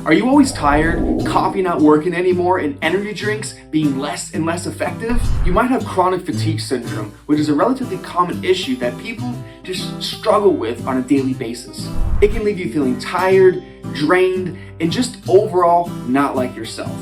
Are you always tired, coffee not working anymore, and energy drinks being less and less effective? You might have chronic fatigue syndrome, which is a relatively common issue that people just struggle with on a daily basis. It can leave you feeling tired, drained, and just overall not like yourself.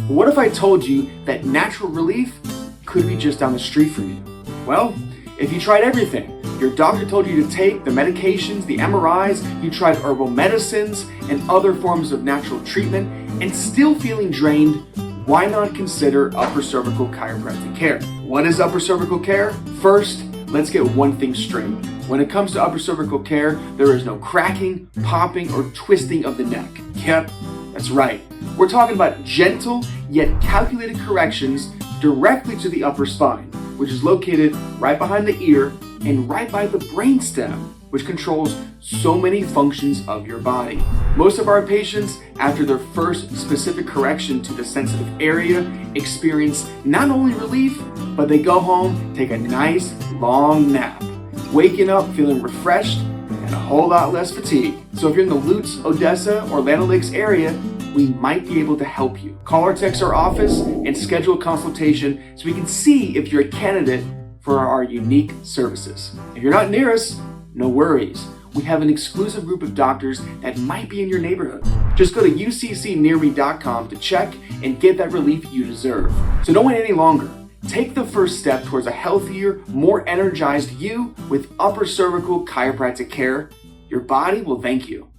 What if I told you that natural relief could be just down the street from you? Well, if you tried everything, your doctor told you to take the medications, the MRIs, you tried herbal medicines and other forms of natural treatment, and still feeling drained, why not consider upper cervical chiropractic care? What is upper cervical care? First, let's get one thing straight. When it comes to upper cervical care, there is no cracking, popping, or twisting of the neck. Yep, that's right. We're talking about gentle yet calculated corrections directly to the upper spine, which is located right behind the ear and right by the brainstem, which controls so many functions of your body. Most of our patients, after their first specific correction to the sensitive area, experience not only relief, but they go home, take a nice long nap, waking up feeling refreshed and a whole lot less fatigue. So if you're in the Lutz, Odessa, or Land O'Lakes area, we might be able to help you. Call or text our office and schedule a consultation so we can see if you're a candidate for our unique services. If you're not near us, no worries. We have an exclusive group of doctors that might be in your neighborhood. Just go to uccnearme.com to check and get that relief you deserve. So don't wait any longer. Take the first step towards a healthier, more energized you with upper cervical chiropractic care. Your body will thank you.